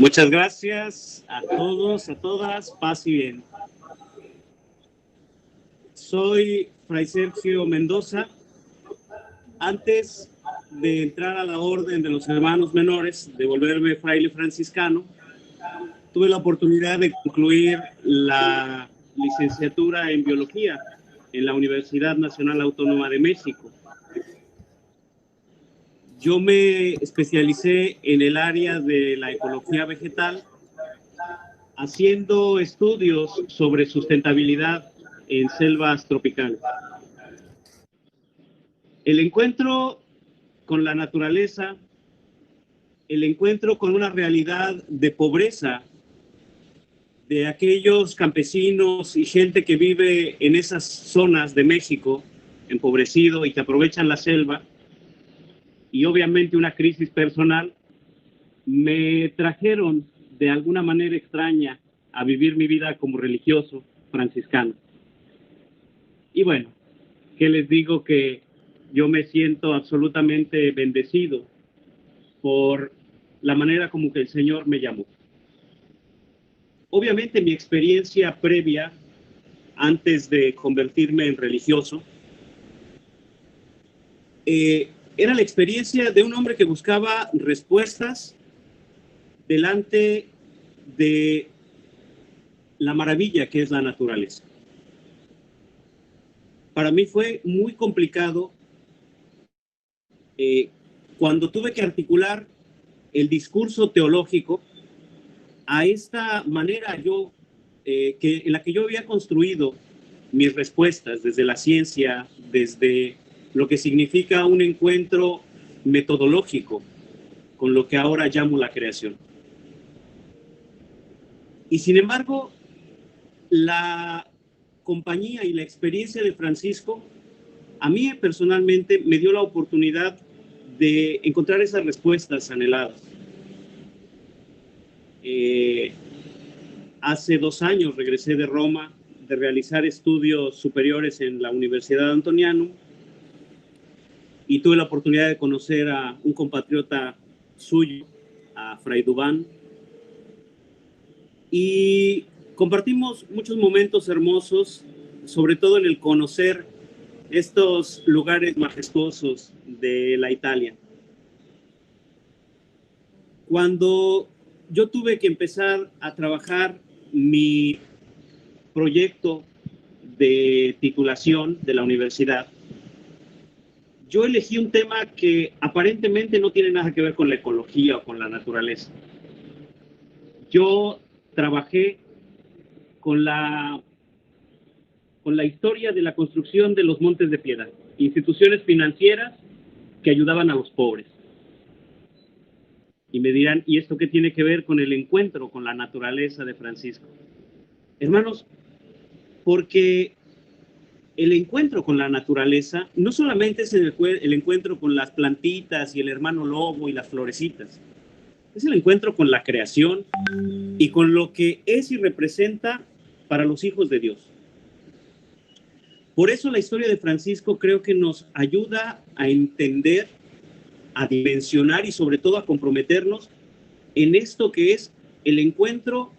Muchas gracias a todos, a todas, paz y bien. Soy Fray Sergio Mendoza. Antes de entrar a la orden de los hermanos menores, de volverme fraile franciscano, tuve la oportunidad de concluir la licenciatura en biología en la Universidad Nacional Autónoma de México. Yo me especialicé en el área de la ecología vegetal, haciendo estudios sobre sustentabilidad en selvas tropicales. El encuentro con la naturaleza, el encuentro con una realidad de pobreza de aquellos campesinos y gente que vive en esas zonas de México, empobrecido y que aprovechan la selva, y obviamente una crisis personal, me trajeron de alguna manera extraña a vivir mi vida como religioso franciscano. Y bueno, ¿qué les digo? Que yo me siento absolutamente bendecido por la manera como que el Señor me llamó. Obviamente mi experiencia previa, antes de convertirme en religioso, era la experiencia de un hombre que buscaba respuestas delante de la maravilla que es la naturaleza. Para mí fue muy complicado cuando tuve que articular el discurso teológico a esta manera en la que yo había construido mis respuestas desde la ciencia, desde lo que significa un encuentro metodológico con lo que ahora llamo la creación. Y sin embargo, la compañía y la experiencia de Francisco, a mí personalmente me dio la oportunidad de encontrar esas respuestas anheladas. Hace 2 años regresé de Roma de realizar estudios superiores en la Universidad Antonianum y tuve la oportunidad de conocer a un compatriota suyo, a Fray Dubán, y compartimos muchos momentos hermosos, sobre todo en el conocer estos lugares majestuosos de la Italia. Cuando yo tuve que empezar a trabajar mi proyecto de titulación de la universidad, yo elegí un tema que aparentemente no tiene nada que ver con la ecología o con la naturaleza. Yo trabajé con la historia de la construcción de los Montes de Piedad, instituciones financieras que ayudaban a los pobres. Y me dirán, ¿y esto qué tiene que ver con el encuentro con la naturaleza de Francisco? Hermanos, porque el encuentro con la naturaleza no solamente es el encuentro con las plantitas y el hermano lobo y las florecitas, es el encuentro con la creación y con lo que es y representa para los hijos de Dios. Por eso la historia de Francisco creo que nos ayuda a entender, a dimensionar y sobre todo a comprometernos en esto que es el encuentro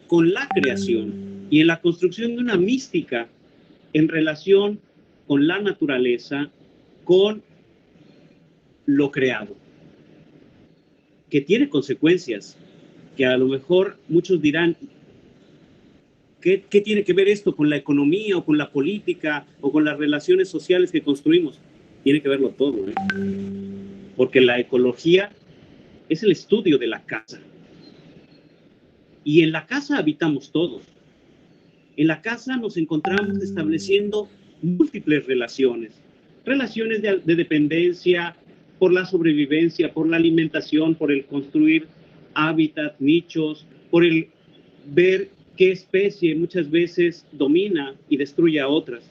con la creación y en la construcción de una mística en relación con la naturaleza, con lo creado, que tiene consecuencias, que a lo mejor muchos dirán, ¿qué tiene que ver esto con la economía o con la política o con las relaciones sociales que construimos? Tiene que verlo todo, ¿eh? Porque la ecología es el estudio de la casa. Y en la casa habitamos todos. En la casa nos encontramos estableciendo múltiples relaciones. Relaciones de dependencia por la sobrevivencia, por la alimentación, por el construir hábitat, nichos, por el ver qué especie muchas veces domina y destruye a otras.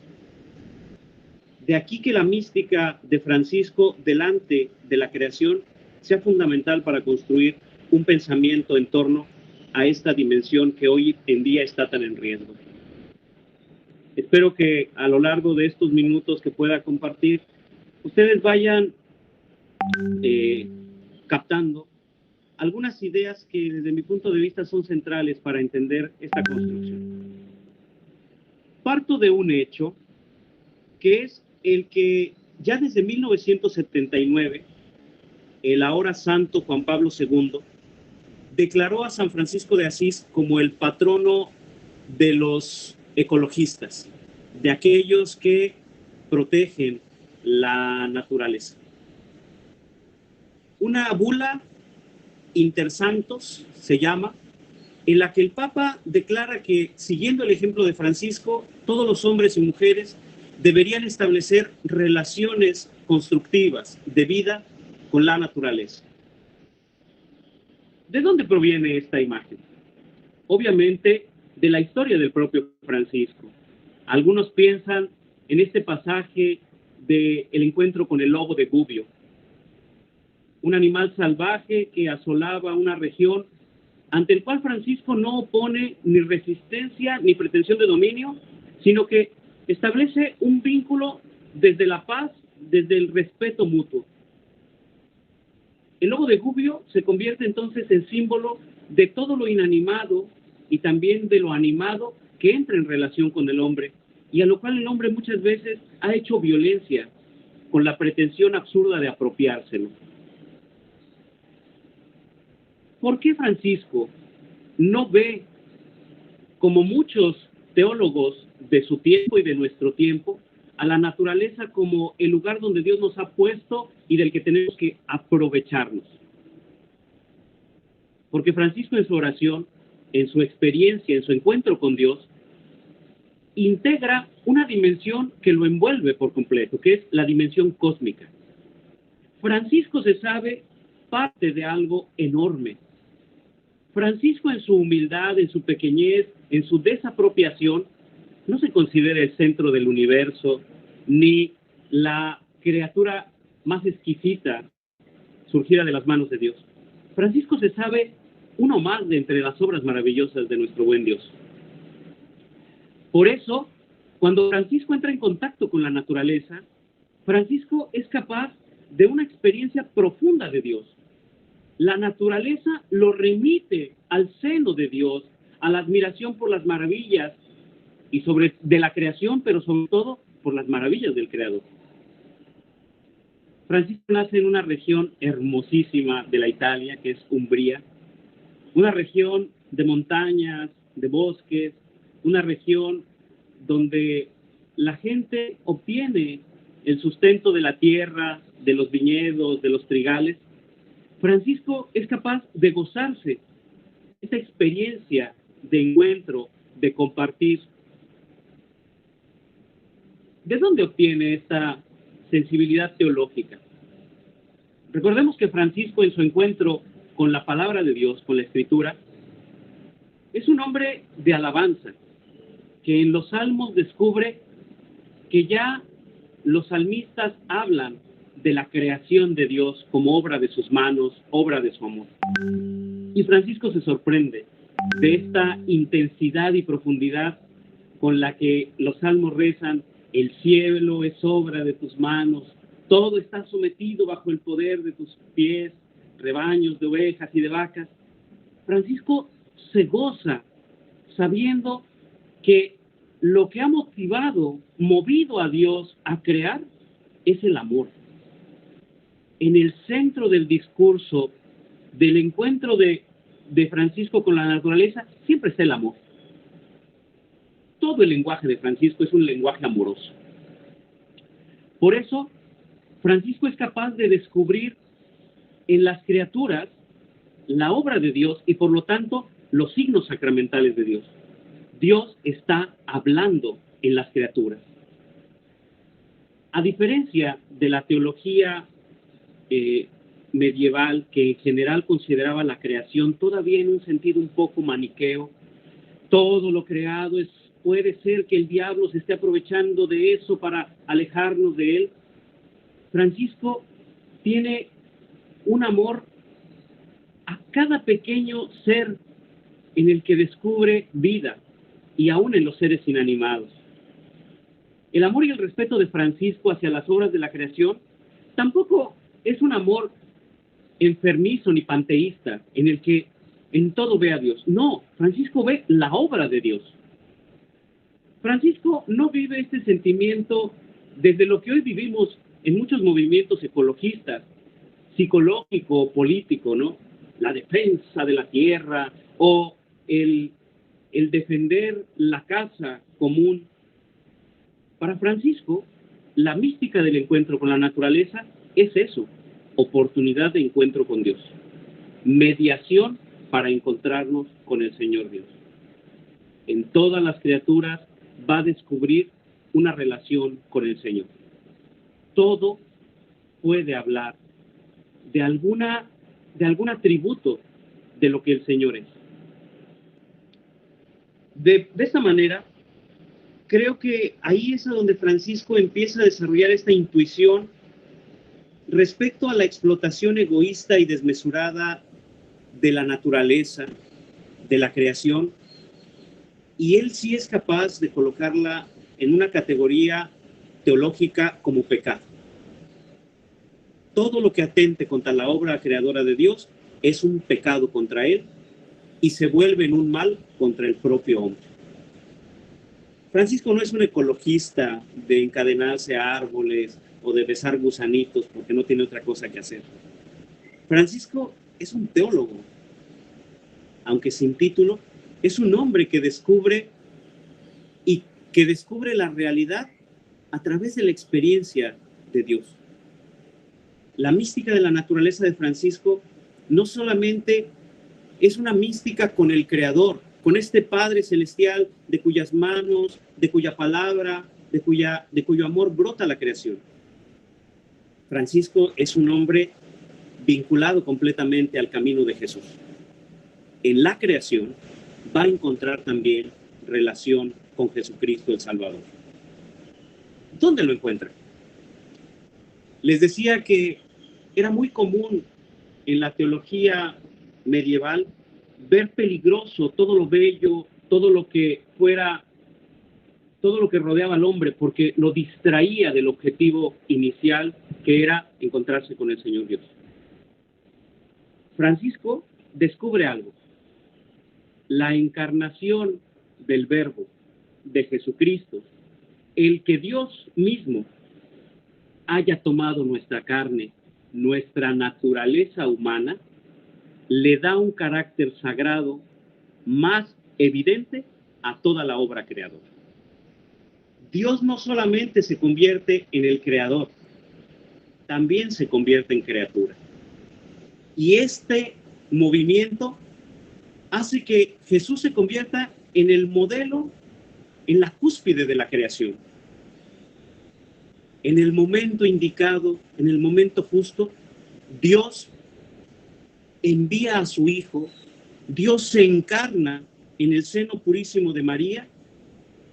De aquí que la mística de Francisco delante de la creación sea fundamental para construir un pensamiento en torno a esta dimensión que hoy en día está tan en riesgo. Espero que a lo largo de estos minutos que pueda compartir, ustedes vayan captando algunas ideas que desde mi punto de vista son centrales para entender esta construcción. Parto de un hecho que es el que ya desde 1979, el ahora santo Juan Pablo II declaró a San Francisco de Asís como el patrono de los ecologistas, de aquellos que protegen la naturaleza. Una bula Inter Santos se llama, en la que el Papa declara que, siguiendo el ejemplo de Francisco, todos los hombres y mujeres deberían establecer relaciones constructivas de vida con la naturaleza. ¿De dónde proviene esta imagen? Obviamente, de la historia del propio Francisco. Algunos piensan en este pasaje del encuentro con el lobo de Gubbio, un animal salvaje que asolaba una región ante el cual Francisco no opone ni resistencia ni pretensión de dominio, sino que establece un vínculo desde la paz, desde el respeto mutuo. El lobo de Gubbio se convierte entonces en símbolo de todo lo inanimado y también de lo animado que entra en relación con el hombre, y a lo cual el hombre muchas veces ha hecho violencia con la pretensión absurda de apropiárselo. ¿Por qué Francisco no ve, como muchos teólogos de su tiempo y de nuestro tiempo, a la naturaleza como el lugar donde Dios nos ha puesto y del que tenemos que aprovecharnos? Porque Francisco, en su oración, en su experiencia, en su encuentro con Dios, integra una dimensión que lo envuelve por completo, que es la dimensión cósmica. Francisco se sabe parte de algo enorme. Francisco, en su humildad, en su pequeñez, en su desapropiación, no se considera el centro del universo, ni la criatura más exquisita surgida de las manos de Dios. Francisco se sabe uno más de entre las obras maravillosas de nuestro buen Dios. Por eso, cuando Francisco entra en contacto con la naturaleza, Francisco es capaz de una experiencia profunda de Dios. La naturaleza lo remite al seno de Dios, a la admiración por las maravillas y de la creación, pero sobre todo por las maravillas del Creador. Francisco nace en una región hermosísima de la Italia, que es Umbría, una región de montañas, de bosques, una región donde la gente obtiene el sustento de la tierra, de los viñedos, de los trigales. Francisco es capaz de gozarse esta experiencia de encuentro, de compartir. ¿De dónde obtiene esta sensibilidad teológica? Recordemos que Francisco, en su encuentro con la palabra de Dios, con la Escritura, es un hombre de alabanza, que en los salmos descubre que ya los salmistas hablan de la creación de Dios como obra de sus manos, obra de su amor. Y Francisco se sorprende de esta intensidad y profundidad con la que los salmos rezan: el cielo es obra de tus manos, todo está sometido bajo el poder de tus pies, rebaños de ovejas y de vacas. Francisco se goza sabiendo que lo que ha movido a Dios a crear es el amor. En el centro del discurso, del encuentro de Francisco con la naturaleza, siempre está el amor. Todo el lenguaje de Francisco es un lenguaje amoroso. Por eso, Francisco es capaz de descubrir en las criaturas la obra de Dios y, por lo tanto, los signos sacramentales de Dios. Dios está hablando en las criaturas. A diferencia de la teología medieval, que en general consideraba la creación todavía en un sentido un poco maniqueo, todo lo creado puede ser que el diablo se esté aprovechando de eso para alejarnos de él. Francisco tiene un amor a cada pequeño ser en el que descubre vida, y aún en los seres inanimados. El amor y el respeto de Francisco hacia las obras de la creación tampoco es un amor enfermizo ni panteísta, en el que en todo ve a Dios. No, Francisco ve la obra de Dios. Francisco no vive este sentimiento desde lo que hoy vivimos en muchos movimientos ecologistas, psicológico o político, ¿no? La defensa de la tierra o el defender la casa común. Para Francisco, la mística del encuentro con la naturaleza es eso, oportunidad de encuentro con Dios, mediación para encontrarnos con el Señor Dios. En todas las criaturas va a descubrir una relación con el Señor. Todo puede hablar de algún atributo de lo que el Señor es. De esta manera, creo que ahí es a donde Francisco empieza a desarrollar esta intuición respecto a la explotación egoísta y desmesurada de la naturaleza, de la creación, y él sí es capaz de colocarla en una categoría teológica como pecado. Todo lo que atente contra la obra creadora de Dios es un pecado contra él y se vuelve en un mal contra el propio hombre. Francisco no es un ecologista de encadenarse a árboles o de besar gusanitos porque no tiene otra cosa que hacer. Francisco es un teólogo, aunque sin título, es un hombre que descubre la realidad a través de la experiencia de Dios. La mística de la naturaleza de Francisco no solamente es una mística con el Creador, con este Padre Celestial de cuyas manos, de cuya palabra, de cuyo amor brota la creación. Francisco es un hombre vinculado completamente al camino de Jesús. En la creación va a encontrar también relación con Jesucristo el Salvador. ¿Dónde lo encuentra? Les decía que era muy común en la teología medieval ver peligroso todo lo bello, todo lo que rodeaba al hombre, porque lo distraía del objetivo inicial, que era encontrarse con el Señor Dios. Francisco descubre algo: la encarnación del Verbo, de Jesucristo, el que Dios mismo haya tomado nuestra carne, nuestra naturaleza humana, le da un carácter sagrado más evidente a toda la obra creadora. Dios no solamente se convierte en el creador, también se convierte en criatura. Y este movimiento hace que Jesús se convierta en el modelo, en la cúspide de la creación. En el momento indicado, en el momento justo, Dios envía a su Hijo, Dios se encarna en el seno purísimo de María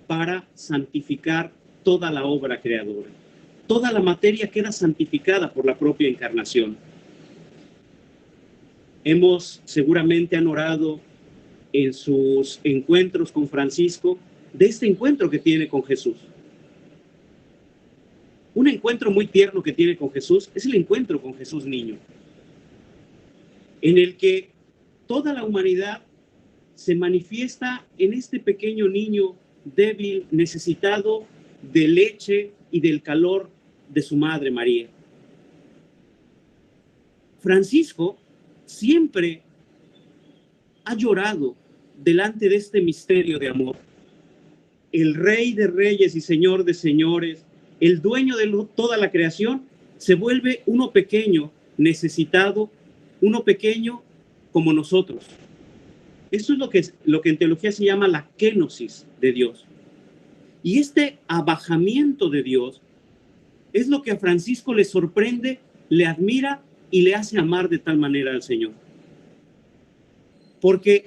para santificar toda la obra creadora. Toda la materia queda santificada por la propia encarnación. Seguramente han orado en sus encuentros con Francisco de este encuentro que tiene con Jesús. Un encuentro muy tierno que tiene con Jesús es el encuentro con Jesús niño, en el que toda la humanidad se manifiesta en este pequeño niño débil, necesitado de leche y del calor de su madre María. Francisco siempre ha llorado delante de este misterio de amor. El Rey de Reyes y Señor de Señores, el dueño de toda la creación, se vuelve uno pequeño, necesitado, uno pequeño como nosotros. Esto es lo que en teología se llama la kenosis de Dios. Y este abajamiento de Dios es lo que a Francisco le sorprende, le admira y le hace amar de tal manera al Señor. Porque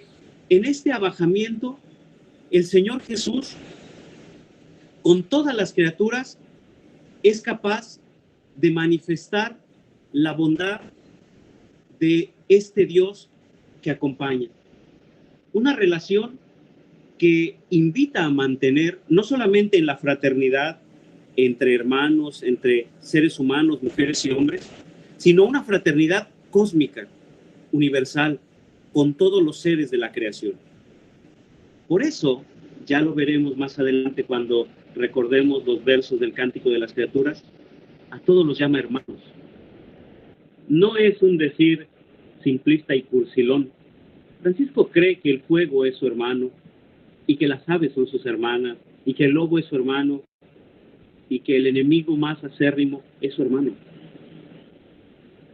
en este abajamiento, el Señor Jesús, con todas las criaturas, es capaz de manifestar la bondad de este Dios que acompaña. Una relación que invita a mantener, no solamente en la fraternidad entre hermanos, entre seres humanos, mujeres y hombres, sino una fraternidad cósmica, universal, con todos los seres de la creación. Por eso, ya lo veremos más adelante cuando recordemos los versos del Cántico de las Criaturas, a todos los llama hermanos. No es un decir simplista y cursilón. Francisco cree que el fuego es su hermano, y que las aves son sus hermanas, y que el lobo es su hermano, y que el enemigo más acérrimo es su hermano.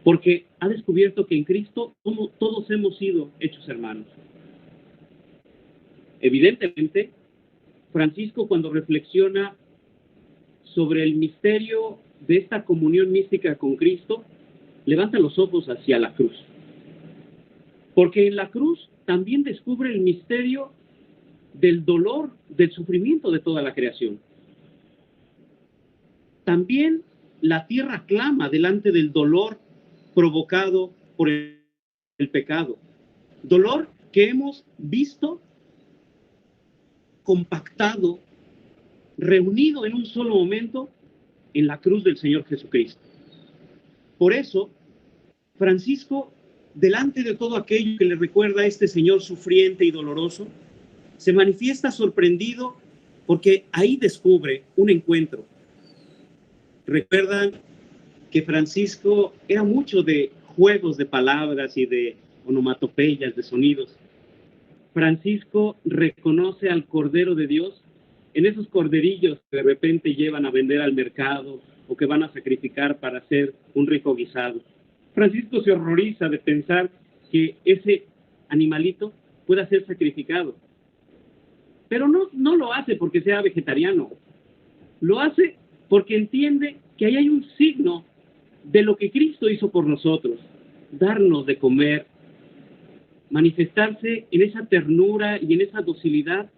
Porque ha descubierto que en Cristo todos hemos sido hechos hermanos. Evidentemente, Francisco, cuando reflexiona sobre el misterio de esta comunión mística con Cristo, levanta los ojos hacia la cruz. Porque en la cruz también descubre el misterio del dolor, del sufrimiento de toda la creación. También la tierra clama delante del dolor provocado por el pecado. Dolor que hemos visto compactado, reunido en un solo momento en la cruz del Señor Jesucristo. Por eso, Francisco, delante de todo aquello que le recuerda a este Señor sufriente y doloroso, se manifiesta sorprendido porque ahí descubre un encuentro. Recuerdan que Francisco era mucho de juegos de palabras y de onomatopeyas, de sonidos. Francisco reconoce al Cordero de Dios en esos corderillos que de repente llevan a vender al mercado o que van a sacrificar para hacer un rico guisado. Francisco se horroriza de pensar que ese animalito pueda ser sacrificado. Pero no lo hace porque sea vegetariano. Lo hace porque entiende que ahí hay un signo de lo que Cristo hizo por nosotros, darnos de comer, manifestarse en esa ternura y en esa docilidad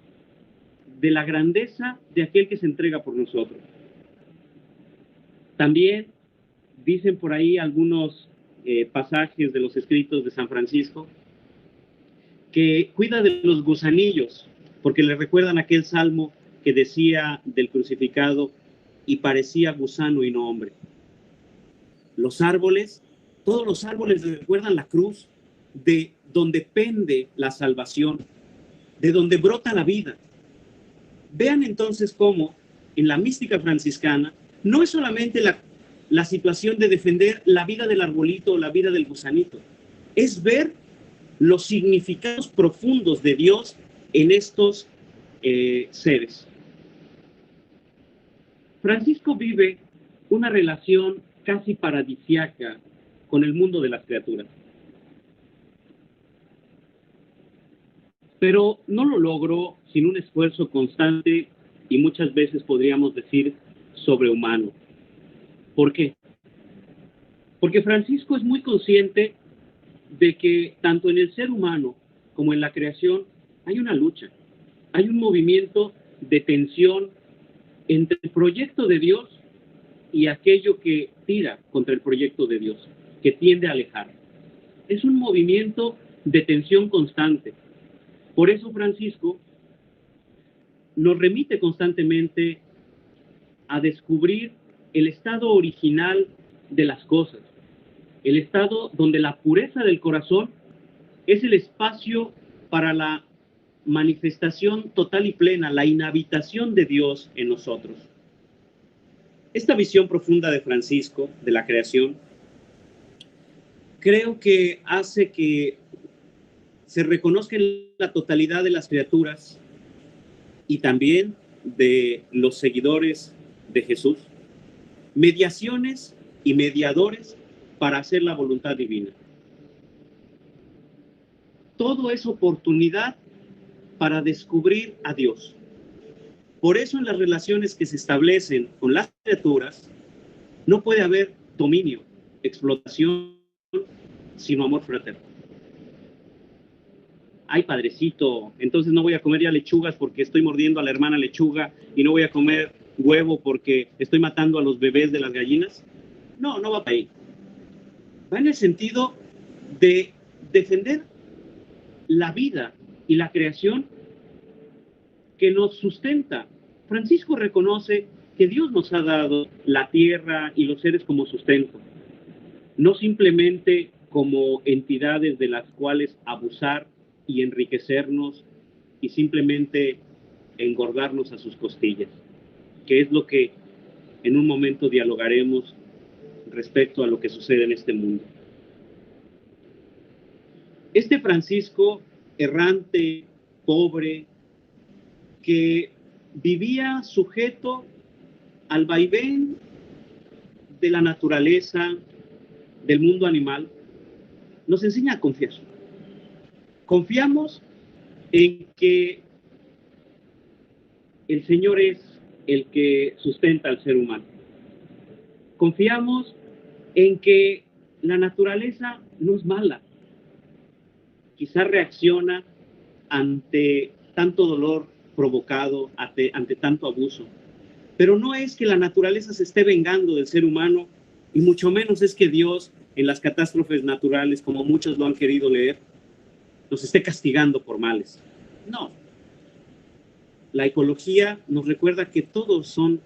de la grandeza de aquel que se entrega por nosotros. También dicen por ahí algunos pasajes de los escritos de San Francisco que cuida de los gusanillos, porque le recuerdan aquel salmo que decía del crucificado: y parecía gusano y no hombre. Los árboles, todos los árboles le recuerdan la cruz, de donde pende la salvación, de donde brota la vida. Vean entonces cómo en la mística franciscana no es solamente la situación de defender la vida del arbolito o la vida del gusanito, es ver los significados profundos de Dios en estos seres. Francisco vive una relación casi paradisiaca con el mundo de las criaturas. Pero no lo logró sin un esfuerzo constante y muchas veces podríamos decir sobrehumano. ¿Por qué? Porque Francisco es muy consciente de que tanto en el ser humano como en la creación hay una lucha, hay un movimiento de tensión entre el proyecto de Dios y aquello que tira contra el proyecto de Dios, que tiende a alejar. Es un movimiento de tensión constante. Por eso Francisco nos remite constantemente a descubrir el estado original de las cosas, el estado donde la pureza del corazón es el espacio para la manifestación total y plena, la inhabitación de Dios en nosotros. Esta visión profunda de Francisco de la creación creo que hace que se reconozca en la totalidad de las criaturas y también de los seguidores de Jesús mediaciones y mediadores para hacer la voluntad divina. Todo es oportunidad para descubrir a Dios. Por eso en las relaciones que se establecen con las criaturas no puede haber dominio, explotación, sino amor fraterno. Ay, padrecito, entonces no voy a comer ya lechugas porque estoy mordiendo a la hermana lechuga y no voy a comer huevo porque estoy matando a los bebés de las gallinas. No, no va para ahí. Va en el sentido de defender la vida y la creación que nos sustenta. Francisco reconoce que Dios nos ha dado la tierra y los seres como sustento, no simplemente como entidades de las cuales abusar y enriquecernos y simplemente engordarnos a sus costillas, que es lo que en un momento dialogaremos respecto a lo que sucede en este mundo. Este Francisco, errante, pobre, que vivía sujeto al vaivén de la naturaleza, del mundo animal, nos enseña a confiar. Confiamos en que el Señor es el que sustenta al ser humano. Confiamos en que la naturaleza no es mala. Quizás reacciona ante tanto dolor provocado, ante tanto abuso. Pero no es que la naturaleza se esté vengando del ser humano, y mucho menos es que Dios, en las catástrofes naturales, como muchos lo han querido leer, nos esté castigando por males. No. La ecología nos recuerda que todos son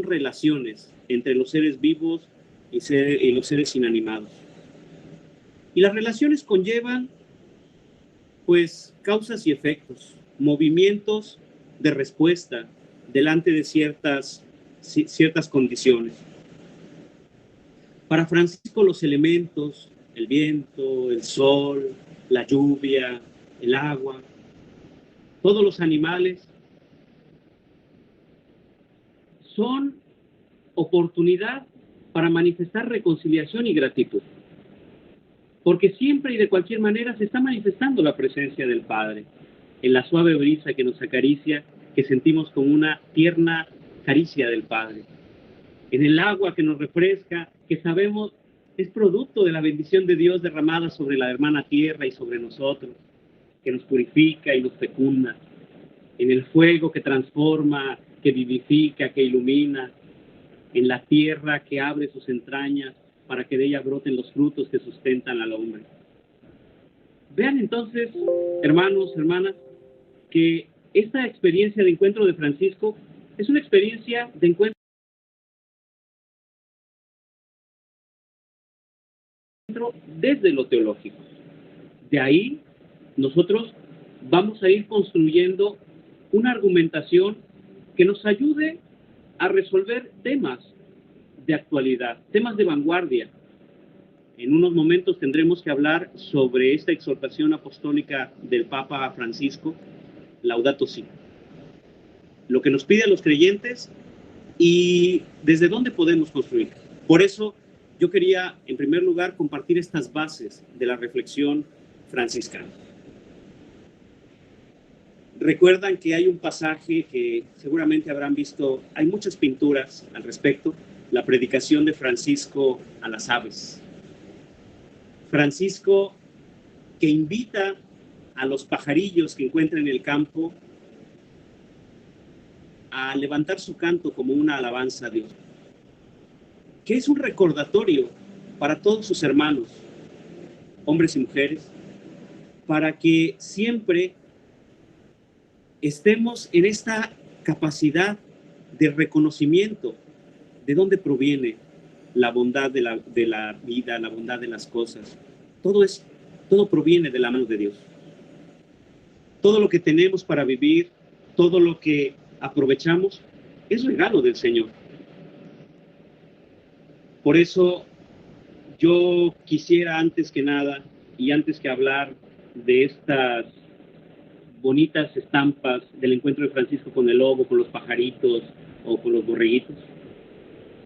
relaciones entre los seres vivos y los seres inanimados. Y las relaciones conllevan, pues, causas y efectos, movimientos de respuesta delante de ciertas condiciones. Para Francisco, los elementos, el viento, el sol, la lluvia, el agua, todos los animales, son oportunidad para manifestar reconciliación y gratitud. Porque siempre y de cualquier manera se está manifestando la presencia del Padre, en la suave brisa que nos acaricia, que sentimos como una tierna caricia del Padre, en el agua que nos refresca, que sabemos es producto de la bendición de Dios derramada sobre la hermana tierra y sobre nosotros, que nos purifica y nos fecunda, en el fuego que transforma, que vivifica, que ilumina, en la tierra que abre sus entrañas para que de ella broten los frutos que sustentan al hombre. Vean entonces, hermanos, hermanas, que esta experiencia de encuentro de Francisco es una experiencia de encuentro desde lo teológico. De ahí nosotros vamos a ir construyendo una argumentación que nos ayude a resolver temas de actualidad, temas de vanguardia. En unos momentos tendremos que hablar sobre esta exhortación apostólica del Papa Francisco, Laudato Si. Lo que nos pide a los creyentes y desde dónde podemos construir. Por eso yo quería, en primer lugar, compartir estas bases de la reflexión franciscana. Recuerdan que hay un pasaje que seguramente habrán visto, hay muchas pinturas al respecto, la predicación de Francisco a las aves. Francisco que invita a los pajarillos que encuentra en el campo a levantar su canto como una alabanza a Dios, que es un recordatorio para todos sus hermanos, hombres y mujeres, para que siempre estemos en esta capacidad de reconocimiento de dónde proviene la bondad de la vida, la bondad de las cosas. Todo proviene de la mano de Dios. Todo lo que tenemos para vivir, todo lo que aprovechamos, es regalo del Señor. Por eso yo quisiera, antes que nada, y antes que hablar de estas bonitas estampas del encuentro de Francisco con el lobo, con los pajaritos o con los borreguitos,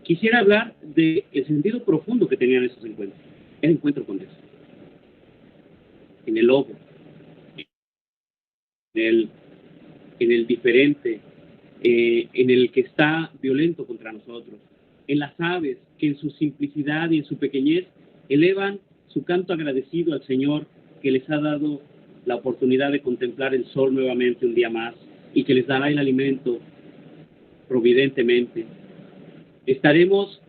quisiera hablar del sentido profundo que tenían esos encuentros. El encuentro con Dios. En el lobo, en el diferente, en el que está violento contra nosotros, en las aves que en su simplicidad y en su pequeñez elevan su canto agradecido al Señor que les ha dado la oportunidad de contemplar el sol nuevamente un día más y que les dará el alimento providentemente. Estaremos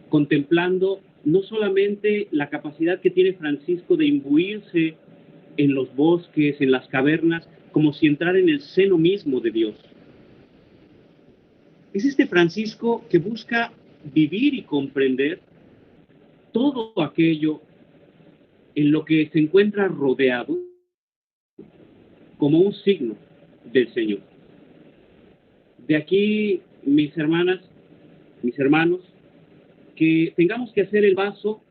contemplando no solamente la capacidad que tiene Francisco de imbuirse en los bosques, en las cavernas, como si entrara en el seno mismo de Dios. Es este Francisco que busca vivir y comprender todo aquello en lo que se encuentra rodeado como un signo del Señor. De aquí, mis hermanas, mis hermanos, que tengamos que hacer el paso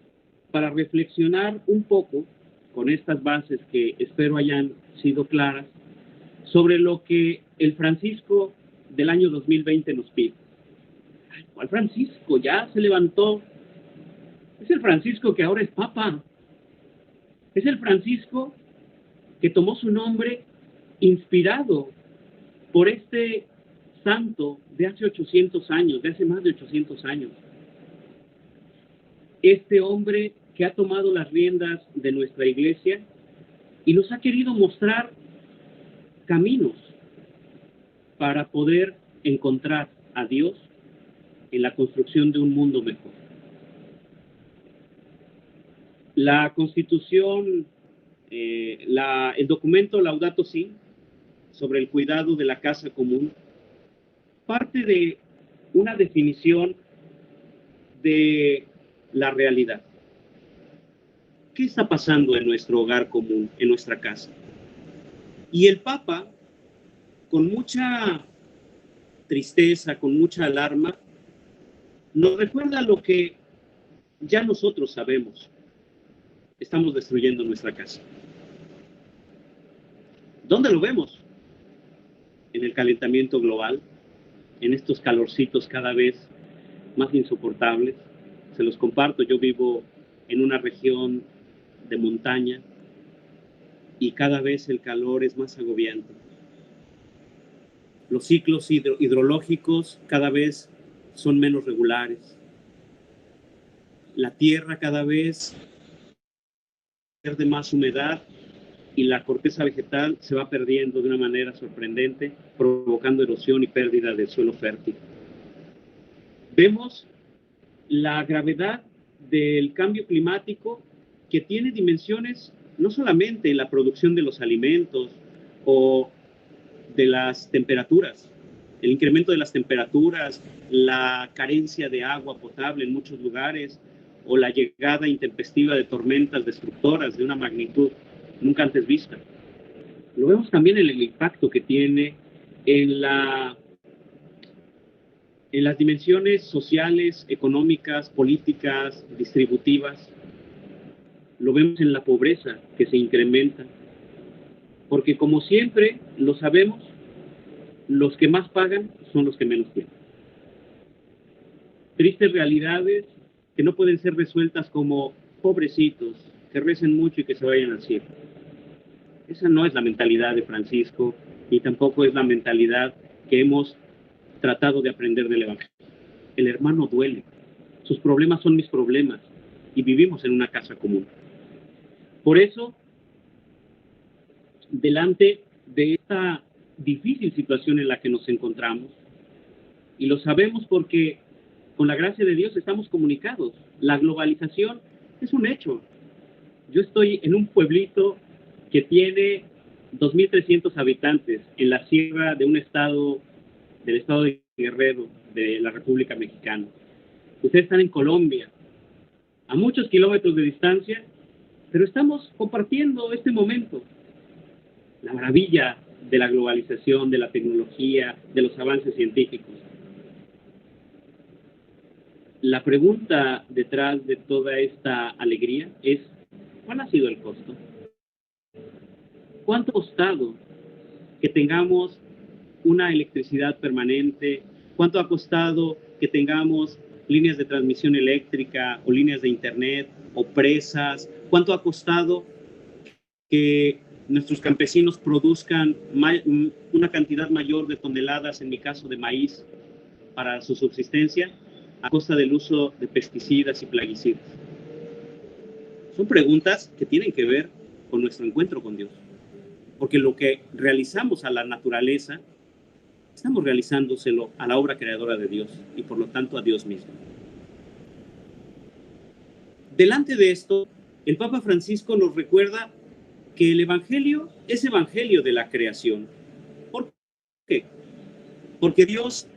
para reflexionar un poco con estas bases que espero hayan sido claras sobre lo que el Francisco del año 2020 nos pide. ¿Cuál Francisco? Ya se levantó. Es el Francisco que ahora es Papa. Es el Francisco que tomó su nombre inspirado por este santo de hace 800 años, de hace más de 800 años. Este hombre que ha tomado las riendas de nuestra iglesia y nos ha querido mostrar caminos para poder encontrar a Dios en la construcción de un mundo mejor. La Constitución, el documento Laudato Si, sobre el cuidado de la casa común, parte de una definición de la realidad. ¿Qué está pasando en nuestro hogar común, en nuestra casa? Y el Papa, con mucha tristeza, con mucha alarma, nos recuerda lo que ya nosotros sabemos. Estamos destruyendo nuestra casa. ¿Dónde lo vemos? En el calentamiento global, en estos calorcitos cada vez más insoportables. Se los comparto, yo vivo en una región de montaña y cada vez el calor es más agobiante. Los ciclos hidrológicos cada vez son menos regulares. La tierra cada vez pierde más humedad y la corteza vegetal se va perdiendo de una manera sorprendente, provocando erosión y pérdida del suelo fértil. Vemos la gravedad del cambio climático que tiene dimensiones no solamente en la producción de los alimentos o de las temperaturas, el incremento de las temperaturas, la carencia de agua potable en muchos lugares o la llegada intempestiva de tormentas destructoras de una magnitud nunca antes vista. Lo vemos también en el impacto que tiene en las dimensiones sociales, económicas, políticas, distributivas. Lo vemos en la pobreza que se incrementa. Porque como siempre lo sabemos, los que más pagan son los que menos tienen. Tristes realidades que no pueden ser resueltas como pobrecitos, que recen mucho y que se vayan al cielo. Esa no es la mentalidad de Francisco y tampoco es la mentalidad que hemos tratado de aprender del Evangelio. El hermano duele, sus problemas son mis problemas y vivimos en una casa común. Por eso, delante de esta difícil situación en la que nos encontramos, y lo sabemos porque con la gracia de Dios estamos comunicados, la globalización es un hecho. Yo estoy en un pueblito que tiene 2.300 habitantes en la sierra de un estado, del estado de Guerrero, de la República Mexicana. Ustedes están en Colombia, a muchos kilómetros de distancia, pero estamos compartiendo este momento. La maravilla de la globalización, de la tecnología, de los avances científicos. La pregunta detrás de toda esta alegría es, ¿cuál ha sido el costo? ¿Cuánto ha costado que tengamos una electricidad permanente? ¿Cuánto ha costado que tengamos líneas de transmisión eléctrica o líneas de internet o presas? ¿Cuánto ha costado que nuestros campesinos produzcan una cantidad mayor de toneladas, en mi caso de maíz, para su subsistencia, a costa del uso de pesticidas y plaguicidas? Son preguntas que tienen que ver con nuestro encuentro con Dios. Porque lo que realizamos a la naturaleza, estamos realizándoselo a la obra creadora de Dios y por lo tanto a Dios mismo. Delante de esto, el Papa Francisco nos recuerda que el Evangelio es Evangelio de la creación. ¿Por qué? Porque Dios,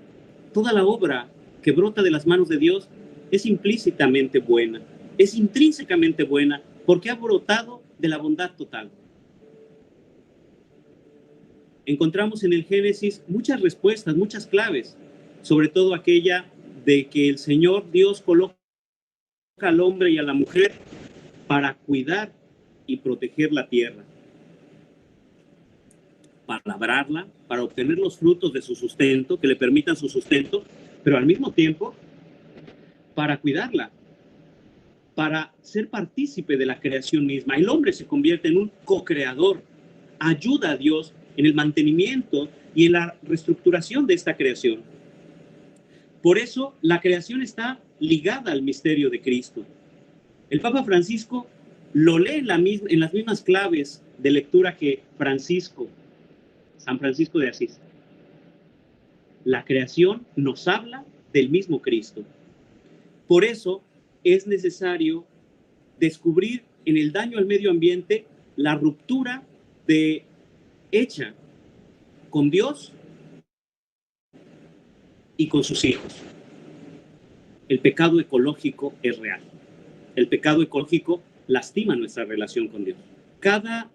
toda la obra que brota de las manos de Dios es implícitamente buena, es intrínsecamente buena porque ha brotado de la bondad total. Encontramos en el Génesis muchas respuestas, muchas claves, sobre todo aquella de que el Señor Dios coloca al hombre y a la mujer para cuidar y proteger la tierra, para labrarla, para obtener los frutos de su sustento, que le permitan su sustento, pero al mismo tiempo para cuidarla, para ser partícipe de la creación misma. El hombre se convierte en un co-creador, ayuda a Dios en el mantenimiento y en la reestructuración de esta creación. Por eso la creación está ligada al misterio de Cristo. El Papa Francisco lo lee en las mismas claves de lectura que San Francisco de Asís. La creación nos habla del mismo Cristo. Por eso es necesario descubrir en el daño al medio ambiente la ruptura hecha con Dios y con sus hijos. El pecado ecológico es real. El pecado ecológico lastima nuestra relación con Dios. Cada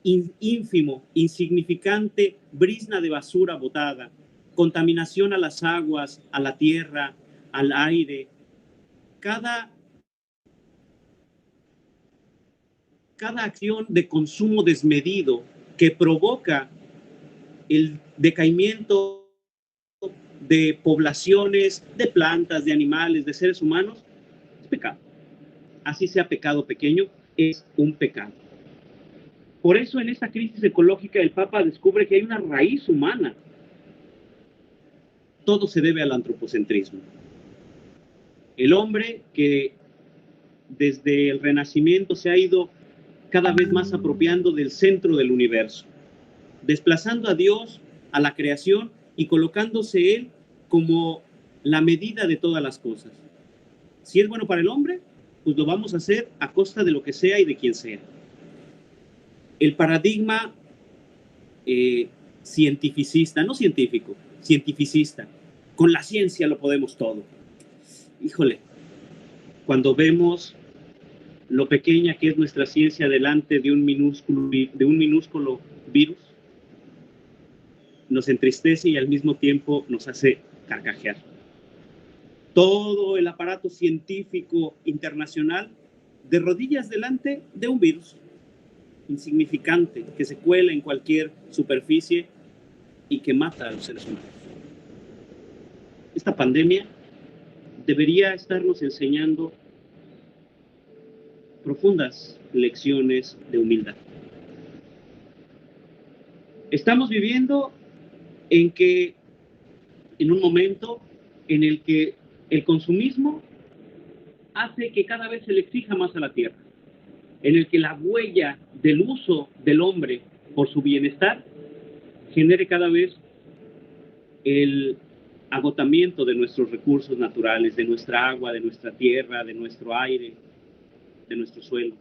ínfimo, insignificante brizna de basura botada, contaminación a las aguas, a la tierra, al aire, cada acción de consumo desmedido que provoca el decaimiento de poblaciones, de plantas, de animales, de seres humanos, es pecado. Así sea pecado pequeño, es un pecado. Por eso en esta crisis ecológica el Papa descubre que hay una raíz humana. Todo se debe al antropocentrismo. El hombre que desde el Renacimiento se ha ido cada vez más apropiando del centro del universo, desplazando a Dios, a la creación y colocándose Él como la medida de todas las cosas. Si es bueno para el hombre, pues lo vamos a hacer a costa de lo que sea y de quien sea. El paradigma cientificista, no científico, cientificista, con la ciencia lo podemos todo. Híjole, cuando vemos lo pequeña que es nuestra ciencia delante de un minúsculo virus, nos entristece y al mismo tiempo nos hace carcajear. Todo el aparato científico internacional de rodillas delante de un virus insignificante que se cuela en cualquier superficie y que mata a los seres humanos. Esta pandemia debería estarnos enseñando profundas lecciones de humildad. Estamos viviendo en un momento en el que el consumismo hace que cada vez se le exija más a la tierra, en el que la huella del uso del hombre por su bienestar genere cada vez el agotamiento de nuestros recursos naturales, de nuestra agua, de nuestra tierra, de nuestro aire, de nuestro suelo.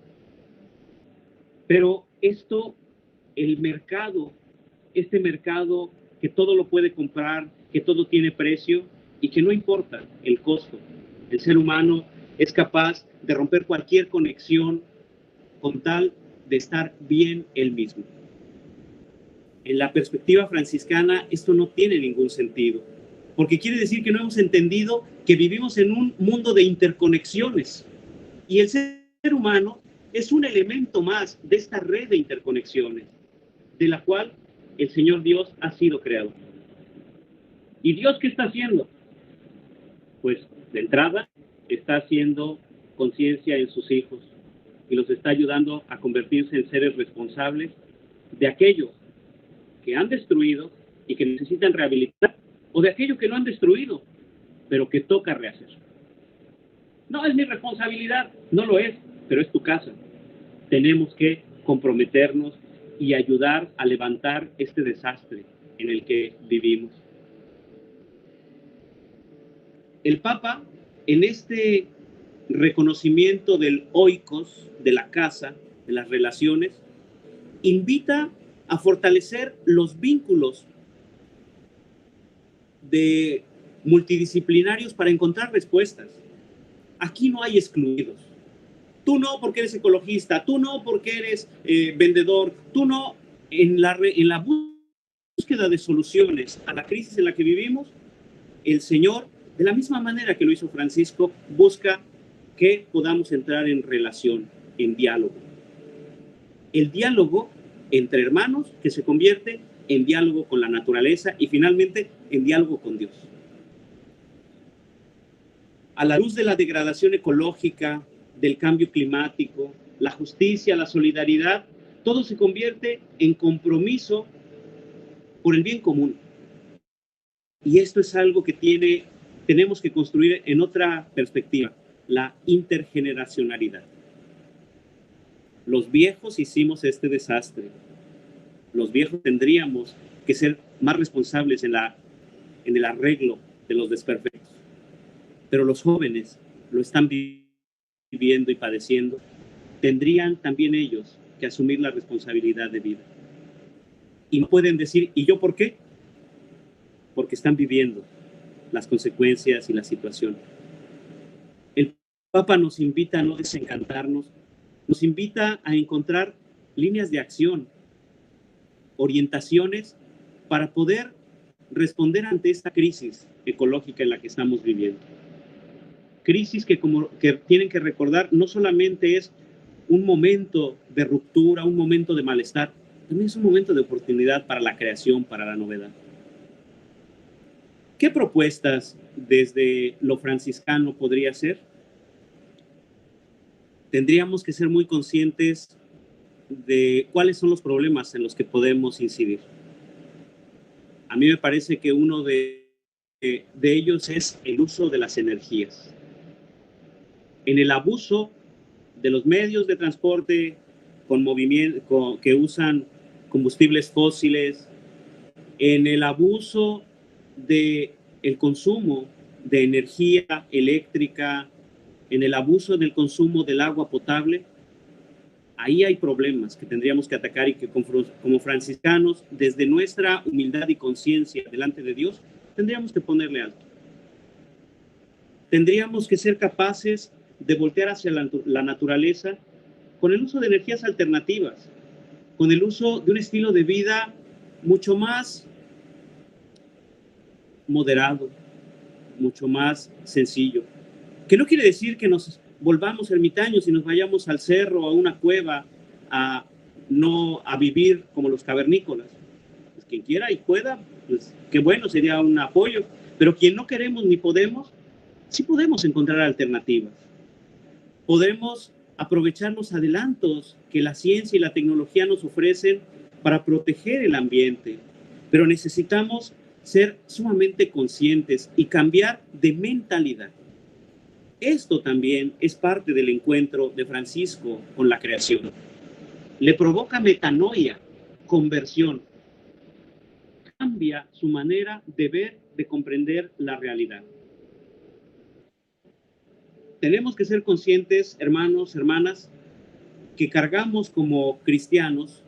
Pero este mercado que todo lo puede comprar, que todo tiene precio y que no importa el costo, el ser humano es capaz de romper cualquier conexión con tal de estar bien él mismo. En la perspectiva franciscana esto no tiene ningún sentido, porque quiere decir que no hemos entendido que vivimos en un mundo de interconexiones y el ser humano es un elemento más de esta red de interconexiones, de la cual el Señor Dios ha sido creador. ¿Y Dios qué está haciendo? Pues de entrada está haciendo conciencia en sus hijos y los está ayudando a convertirse en seres responsables de aquello que han destruido y que necesitan rehabilitar, o de aquello que no han destruido, pero que toca rehacer. No es mi responsabilidad, no lo es, pero es tu casa. Tenemos que comprometernos y ayudar a levantar este desastre en el que vivimos. El Papa, en este reconocimiento del oikos, de la casa, de las relaciones, invita a fortalecer los vínculos multidisciplinarios para encontrar respuestas. Aquí no hay excluidos. tú no porque eres ecologista, tú no porque eres vendedor, tú no. En la búsqueda de soluciones a la crisis en la que vivimos, el Señor, de la misma manera que lo hizo Francisco, busca que podamos entrar en relación, en diálogo. El diálogo entre hermanos que se convierte en diálogo con la naturaleza y finalmente en diálogo con Dios. A la luz de la degradación ecológica, del cambio climático, la justicia, la solidaridad, todo se convierte en compromiso por el bien común. Y esto es algo que tenemos que construir en otra perspectiva, la intergeneracionalidad. Los viejos hicimos este desastre. Los viejos tendríamos que ser más responsables en el arreglo de los desperfectos. Pero los jóvenes lo están viviendo y padeciendo. Tendrían también ellos que asumir la responsabilidad de vida. Y no pueden decir, ¿y yo por qué? Porque están viviendo las consecuencias y la situación. El Papa nos invita a no desencantarnos, nos invita a encontrar líneas de acción, orientaciones para poder responder ante esta crisis ecológica en la que estamos viviendo. Crisis que tienen que recordar no solamente es un momento de ruptura, un momento de malestar, también es un momento de oportunidad para la creación, para la novedad. ¿Qué propuestas desde lo franciscano podría ser? Tendríamos que ser muy conscientes de cuáles son los problemas en los que podemos incidir. A mí me parece que uno de ellos es el uso de las energías. En el abuso de los medios de transporte que usan combustibles fósiles, en el abuso del consumo de energía eléctrica, en el abuso del consumo del agua potable, ahí hay problemas que tendríamos que atacar y que como franciscanos, desde nuestra humildad y conciencia delante de Dios, tendríamos que ponerle alto. Tendríamos que ser capaces de voltear hacia la naturaleza con el uso de energías alternativas, con el uso de un estilo de vida mucho más moderado, mucho más sencillo. Que no quiere decir que nos volvamos ermitaños y nos vayamos al cerro, a una cueva, a vivir como los cavernícolas. Pues quien quiera y pueda, pues qué bueno, sería un apoyo. Pero quien no queremos ni podemos, sí podemos encontrar alternativas. Podemos aprovechar los adelantos que la ciencia y la tecnología nos ofrecen para proteger el ambiente, pero necesitamos ser sumamente conscientes y cambiar de mentalidad. Esto también es parte del encuentro de Francisco con la creación. Le provoca metanoia, conversión. Cambia su manera de ver, de comprender la realidad. Tenemos que ser conscientes, hermanos, hermanas, que cargamos como cristianos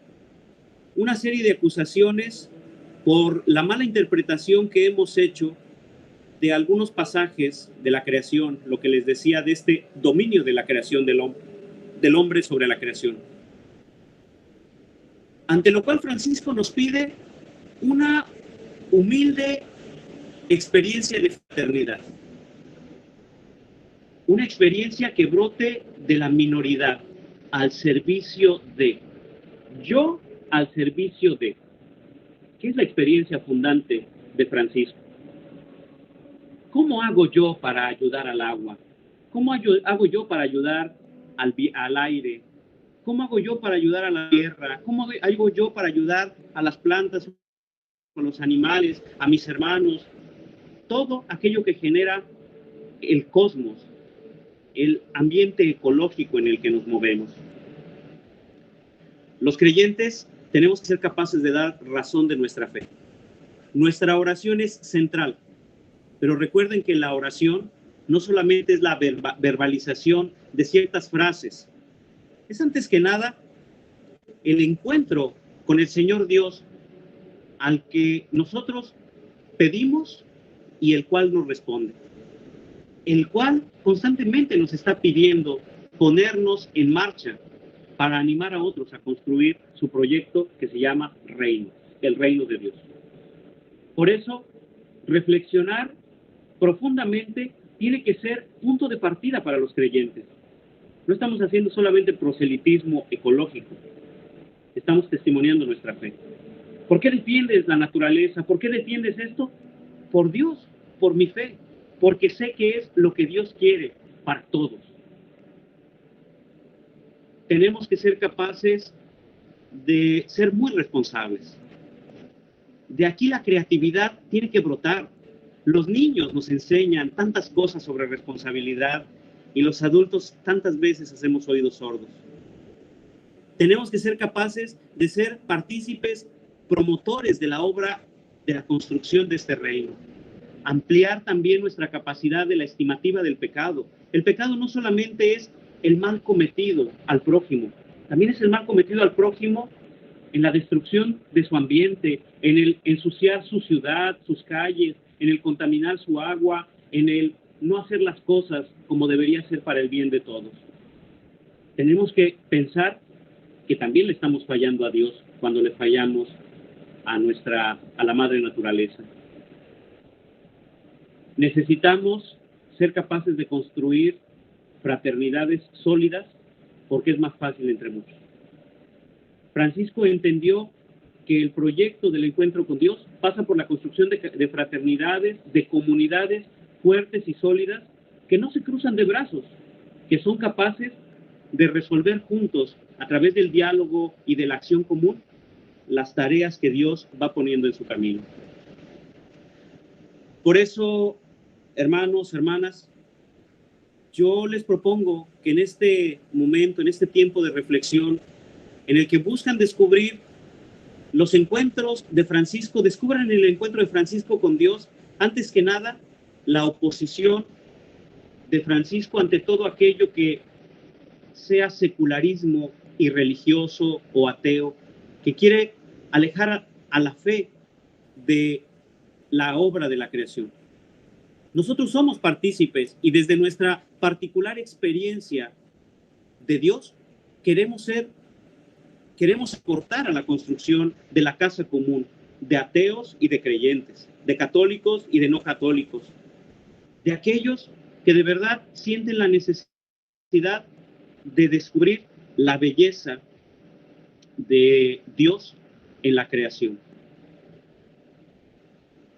una serie de acusaciones por la mala interpretación que hemos hecho de algunos pasajes de la creación, lo que les decía de este dominio de la creación del hombre sobre la creación. Ante lo cual Francisco nos pide una humilde experiencia de fraternidad. Una experiencia que brote de la minoridad al servicio de. Yo al servicio de. ¿Qué es la experiencia fundante de Francisco? ¿Cómo hago yo para ayudar al agua? ¿Cómo hago yo para ayudar al aire? ¿Cómo hago yo para ayudar a la tierra? ¿Cómo hago yo para ayudar a las plantas, a los animales, a mis hermanos? Todo aquello que genera el cosmos, el ambiente ecológico en el que nos movemos. Los creyentes tenemos que ser capaces de dar razón de nuestra fe. Nuestra oración es central, pero recuerden que la oración no solamente es la verbalización de ciertas frases, es antes que nada el encuentro con el Señor Dios al que nosotros pedimos y el cual nos responde, el cual constantemente nos está pidiendo ponernos en marcha para animar a otros a construir su proyecto que se llama reino, el reino de Dios. Por eso, reflexionar profundamente tiene que ser punto de partida para los creyentes. No estamos haciendo solamente proselitismo ecológico, estamos testimoniando nuestra fe. ¿Por qué defiendes la naturaleza? ¿Por qué defiendes esto? Por Dios, por mi fe, porque sé que es lo que Dios quiere para todos. Tenemos que ser capaces de ser muy responsables. De aquí la creatividad tiene que brotar. Los niños nos enseñan tantas cosas sobre responsabilidad y los adultos tantas veces hacemos oídos sordos. Tenemos que ser capaces de ser partícipes, promotores de la obra de la construcción de este reino. Ampliar también nuestra capacidad de la estimativa del pecado. El pecado no solamente es el mal cometido al prójimo, también es el mal cometido al prójimo en la destrucción de su ambiente, en el ensuciar su ciudad, sus calles, en el contaminar su agua, en el no hacer las cosas como debería ser para el bien de todos. Tenemos que pensar que también le estamos fallando a Dios cuando le fallamos a la madre naturaleza. Necesitamos ser capaces de construir fraternidades sólidas porque es más fácil entre muchos. Francisco entendió que el proyecto del encuentro con Dios pasa por la construcción de fraternidades, de comunidades fuertes y sólidas que no se cruzan de brazos, que son capaces de resolver juntos, a través del diálogo y de la acción común, las tareas que Dios va poniendo en su camino. Por eso, hermanos, hermanas, yo les propongo que en este momento, en este tiempo de reflexión, en el que buscan descubrir los encuentros de Francisco, descubran el encuentro de Francisco con Dios, antes que nada, la oposición de Francisco ante todo aquello que sea secularismo irreligioso o ateo, que quiere alejar a la fe de la obra de la creación. Nosotros somos partícipes y desde nuestra particular experiencia de Dios queremos aportar a la construcción de la casa común, de ateos y de creyentes, de católicos y de no católicos, de aquellos que de verdad sienten la necesidad de descubrir la belleza de Dios en la creación.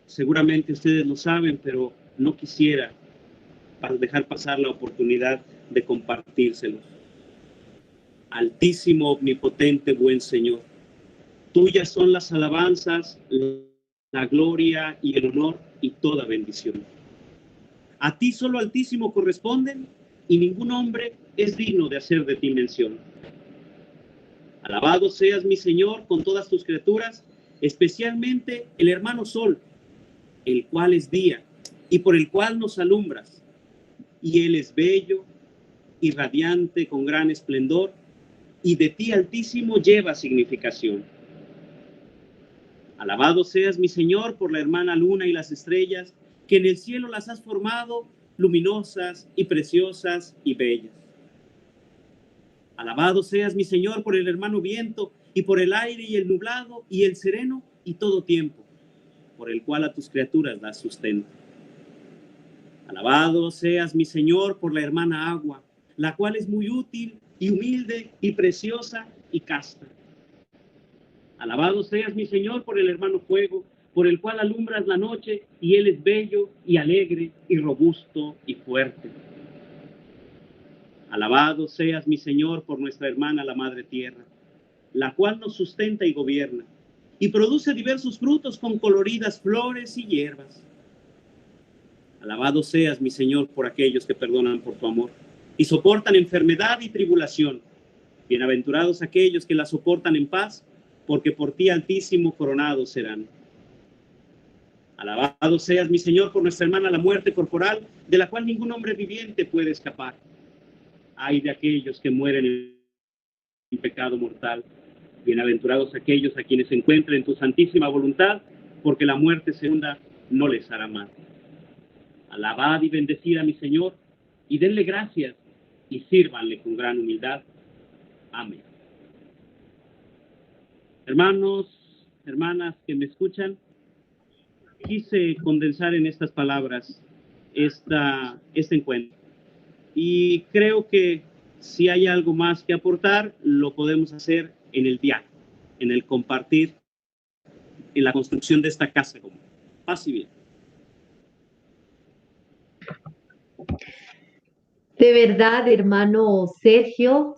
Seguramente ustedes lo saben, pero no quisiera dejar pasar la oportunidad de compartírselos. Altísimo, omnipotente, buen Señor, tuyas son las alabanzas, la gloria y el honor y toda bendición. A ti solo, Altísimo, corresponden y ningún hombre es digno de hacer de ti mención. Alabado seas, mi Señor, con todas tus criaturas, especialmente el hermano Sol, el cual es día y por el cual nos alumbras. Y él es bello y radiante con gran esplendor, y de ti, Altísimo, lleva significación. Alabado seas, mi Señor, por la hermana luna y las estrellas, que en el cielo las has formado, luminosas y preciosas y bellas. Alabado seas, mi Señor, por el hermano viento, y por el aire y el nublado, y el sereno y todo tiempo, por el cual a tus criaturas das sustento. Alabado seas, mi Señor, por la hermana agua, la cual es muy útil y humilde y preciosa y casta. Alabado seas, mi Señor, por el hermano fuego, por el cual alumbras la noche, y él es bello y alegre y robusto y fuerte. Alabado seas, mi Señor, por nuestra hermana la Madre Tierra, la cual nos sustenta y gobierna, y produce diversos frutos con coloridas flores y hierbas. Alabado seas, mi Señor, por aquellos que perdonan por tu amor, y soportan enfermedad y tribulación. Bienaventurados aquellos que la soportan en paz, porque por ti, Altísimo, coronados serán. Alabado seas, mi Señor, por nuestra hermana la muerte corporal, de la cual ningún hombre viviente puede escapar. Ay de aquellos que mueren en pecado mortal. Bienaventurados aquellos a quienes se encuentren en tu santísima voluntad, porque la muerte segunda no les hará mal. Alabad y bendecid a mi Señor, y denle gracias, y sírvanle con gran humildad. Amén. Hermanos, hermanas que me escuchan, quise condensar en estas palabras este encuentro. Y creo que si hay algo más que aportar, lo podemos hacer en el diálogo, en el compartir, en la construcción de esta casa común. Paz y bien. De verdad, hermano Sergio,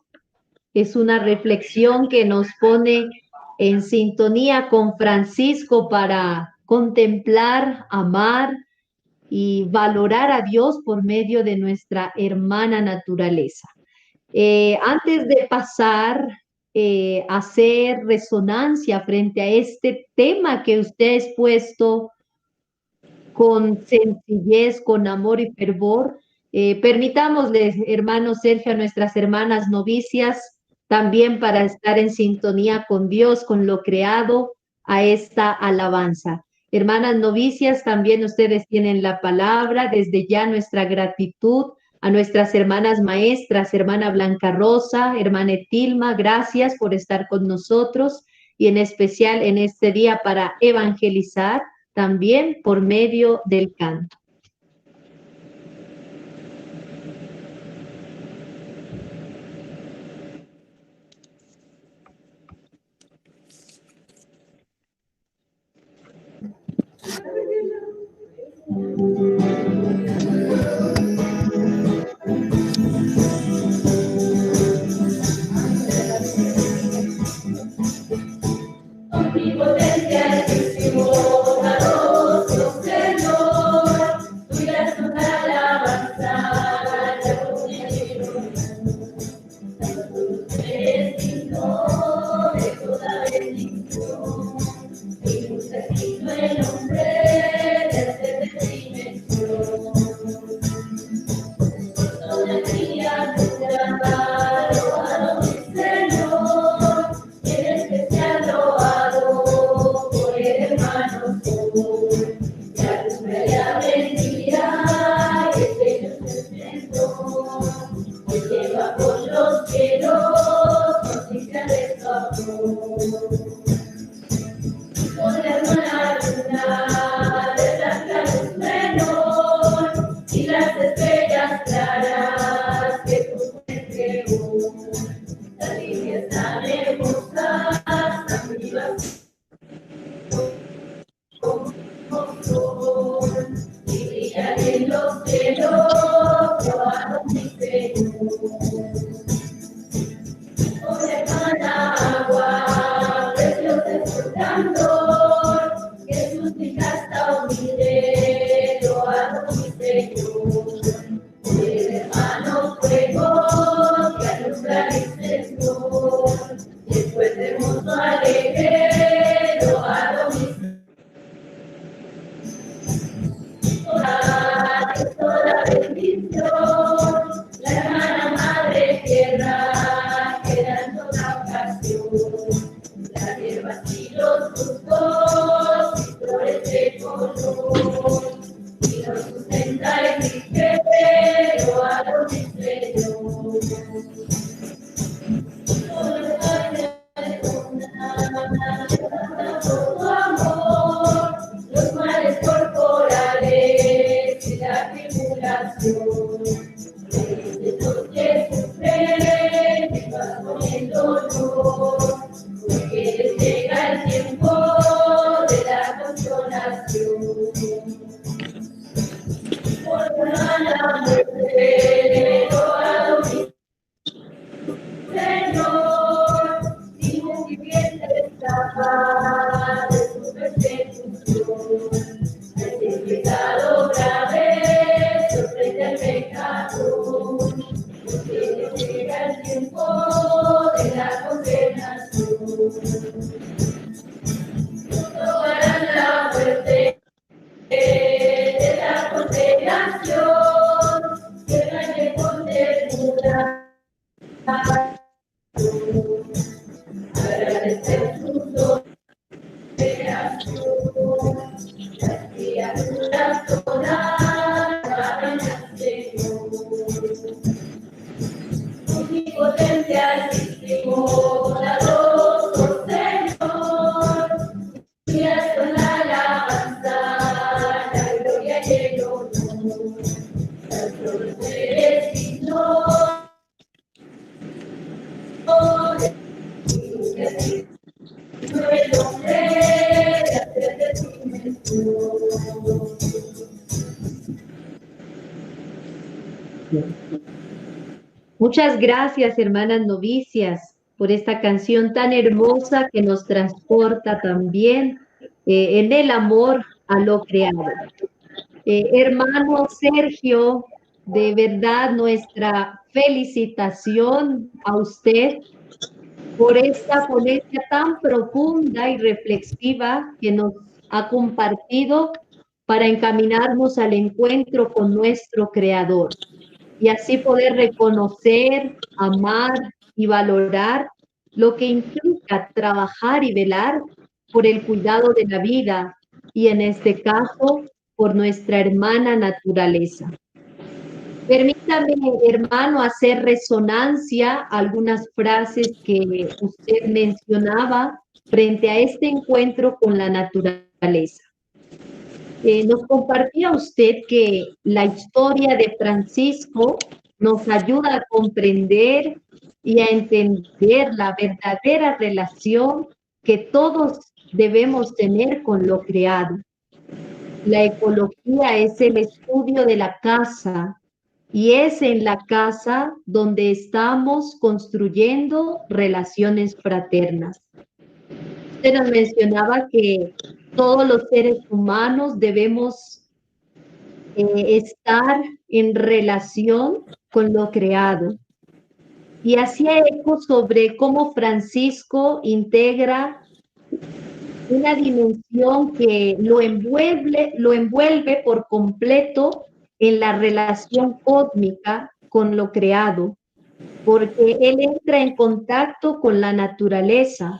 es una reflexión que nos pone en sintonía con Francisco para contemplar, amar y valorar a Dios por medio de nuestra hermana naturaleza. Antes de pasar a hacer resonancia frente a este tema que usted ha expuesto con sencillez, con amor y fervor, permitámosles, hermano Sergio, a nuestras hermanas novicias, también para estar en sintonía con Dios, con lo creado, a esta alabanza. Hermanas novicias, también ustedes tienen la palabra, desde ya nuestra gratitud a nuestras hermanas maestras, hermana Blanca Rosa, hermana Etilma, gracias por estar con nosotros y en especial en este día para evangelizar también por medio del canto. Muchas gracias, hermanas novicias, por esta canción tan hermosa que nos transporta también en el amor a lo creado. Hermano Sergio, de verdad nuestra felicitación a usted por esta ponencia tan profunda y reflexiva que nos ha compartido para encaminarnos al encuentro con nuestro Creador y así poder reconocer, amar y valorar lo que implica trabajar y velar por el cuidado de la vida y en este caso por nuestra hermana naturaleza. Permítame, hermano, hacer resonancia a algunas frases que usted mencionaba frente a este encuentro con la naturaleza. Nos compartía usted que la historia de Francisco nos ayuda a comprender y a entender la verdadera relación que todos debemos tener con lo creado. La ecología es el estudio de la casa y es en la casa donde estamos construyendo relaciones fraternas. Usted nos mencionaba que todos los seres humanos debemos estar en relación con lo creado. Y hacía eco sobre cómo Francisco integra una dimensión que lo envuelve por completo en la relación cósmica con lo creado, porque él entra en contacto con la naturaleza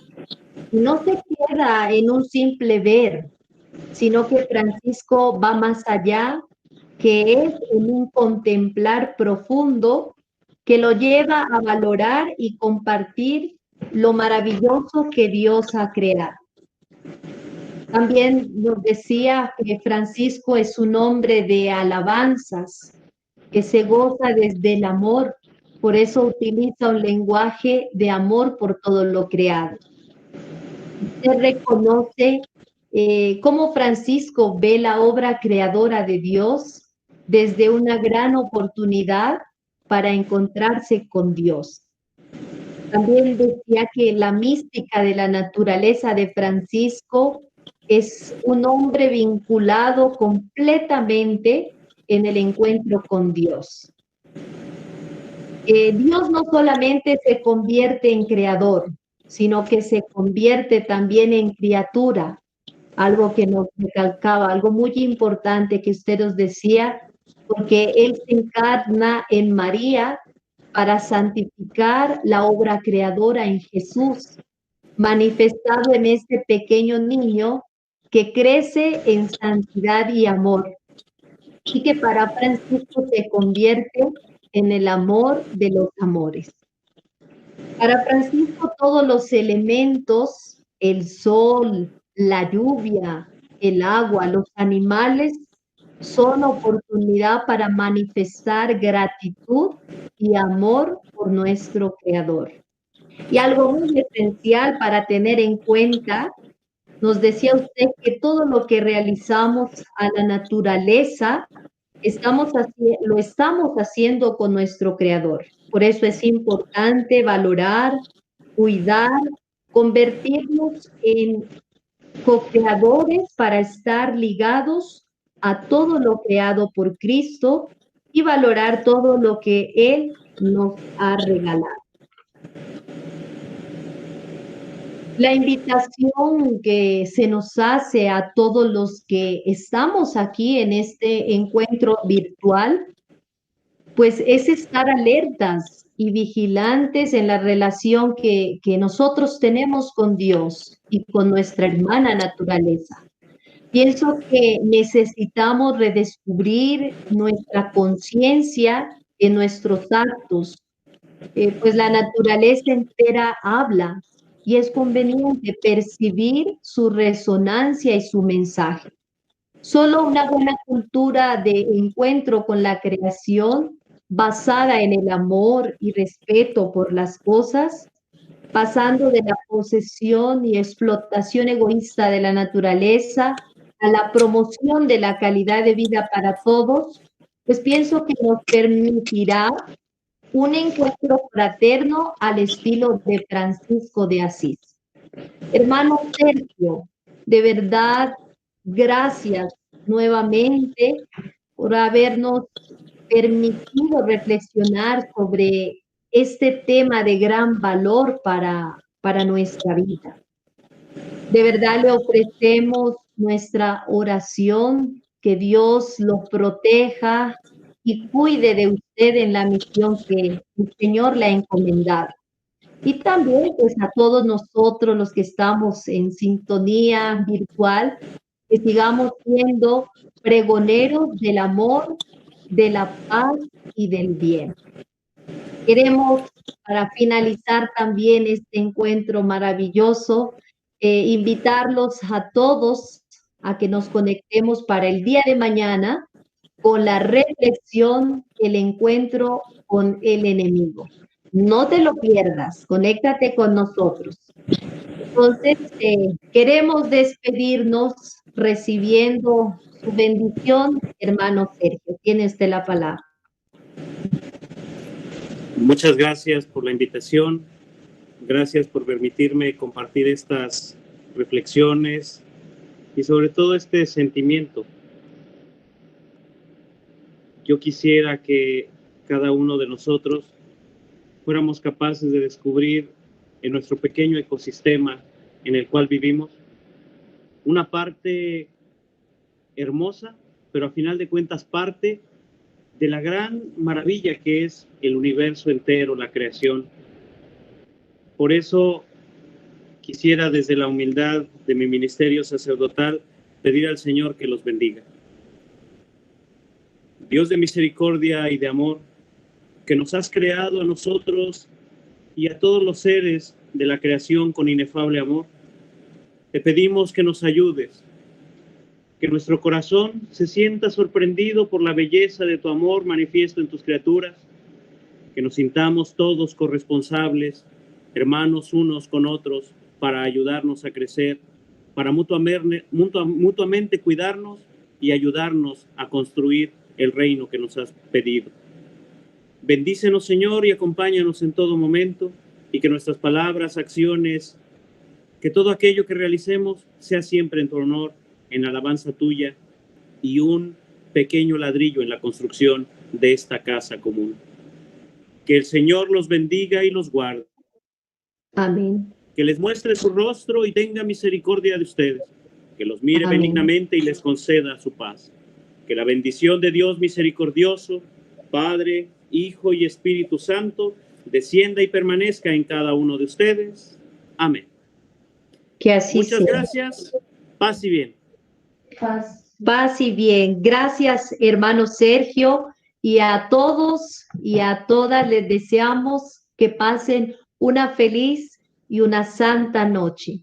y no se queda en un simple ver, sino que Francisco va más allá, que es en un contemplar profundo que lo lleva a valorar y compartir lo maravilloso que Dios ha creado. También nos decía que Francisco es un hombre de alabanzas, que se goza desde el amor, por eso utiliza un lenguaje de amor por todo lo creado. Usted reconoce cómo Francisco ve la obra creadora de Dios desde una gran oportunidad para encontrarse con Dios. También decía que la mística de la naturaleza de Francisco es un hombre vinculado completamente en el encuentro con Dios. Dios no solamente se convierte en creador, sino que se convierte también en criatura, algo que nos recalcaba, algo muy importante que usted nos decía, porque Él se encarna en María para santificar la obra creadora en Jesús, manifestado en este pequeño niño que crece en santidad y amor, y que para Francisco se convierte en el amor de los amores. Para Francisco todos los elementos, el sol, la lluvia, el agua, los animales, son oportunidad para manifestar gratitud y amor por nuestro Creador. Y algo muy esencial para tener en cuenta, nos decía usted que todo lo que realizamos a la naturaleza, lo estamos haciendo con nuestro Creador. Por eso es importante valorar, cuidar, convertirnos en co-creadores para estar ligados a todo lo creado por Cristo y valorar todo lo que Él nos ha regalado. La invitación que se nos hace a todos los que estamos aquí en este encuentro virtual, pues es estar alertas y vigilantes en la relación que nosotros tenemos con Dios y con nuestra hermana naturaleza. Pienso que necesitamos redescubrir nuestra conciencia en nuestros actos, pues la naturaleza entera habla y es conveniente percibir su resonancia y su mensaje. Solo una buena cultura de encuentro con la creación, basada en el amor y respeto por las cosas, pasando de la posesión y explotación egoísta de la naturaleza a la promoción de la calidad de vida para todos, pues pienso que nos permitirá un encuentro fraterno al estilo de Francisco de Asís. Hermano Sergio, de verdad, gracias nuevamente por habernos permitido reflexionar sobre este tema de gran valor para nuestra vida. De verdad le ofrecemos nuestra oración, que Dios lo proteja y cuide de usted en la misión que el Señor le ha encomendado. Y también pues a todos nosotros los que estamos en sintonía virtual, que sigamos siendo pregoneros del amor, de la paz y del bien. Queremos, para finalizar también este encuentro maravilloso, invitarlos a todos a que nos conectemos para el día de mañana con la reflexión, el encuentro con el enemigo. No te lo pierdas, conéctate con nosotros. Entonces, queremos despedirnos recibiendo su bendición, hermano Sergio. Tiene usted la palabra. Muchas gracias por la invitación. Gracias por permitirme compartir estas reflexiones y sobre todo este sentimiento. Yo quisiera que cada uno de nosotros fuéramos capaces de descubrir en nuestro pequeño ecosistema en el cual vivimos una parte hermosa, pero a final de cuentas parte de la gran maravilla que es el universo entero, la creación. Por eso quisiera desde la humildad de mi ministerio sacerdotal pedir al Señor que los bendiga. Dios de misericordia y de amor, que nos has creado a nosotros y a todos los seres de la creación con inefable amor, te pedimos que nos ayudes, que nuestro corazón se sienta sorprendido por la belleza de tu amor manifiesto en tus criaturas, que nos sintamos todos corresponsables, hermanos unos con otros, para ayudarnos a crecer, para mutuamente cuidarnos y ayudarnos a construir el reino que nos has pedido. Bendícenos, Señor, y acompáñanos en todo momento, y que nuestras palabras, acciones, que todo aquello que realicemos sea siempre en tu honor, en alabanza tuya, y un pequeño ladrillo en la construcción de esta casa común. Que el Señor los bendiga y los guarde. Amén. Que les muestre su rostro y tenga misericordia de ustedes. Que los mire Amén. benignamente y les conceda su paz. Que la bendición de Dios misericordioso, Padre, Hijo y Espíritu Santo, descienda y permanezca en cada uno de ustedes. Amén. Que así Muchas sea. gracias. Paz y bien. Paz y bien. Gracias, hermano Sergio, y a todos y a todas les deseamos que pasen una feliz y una santa noche.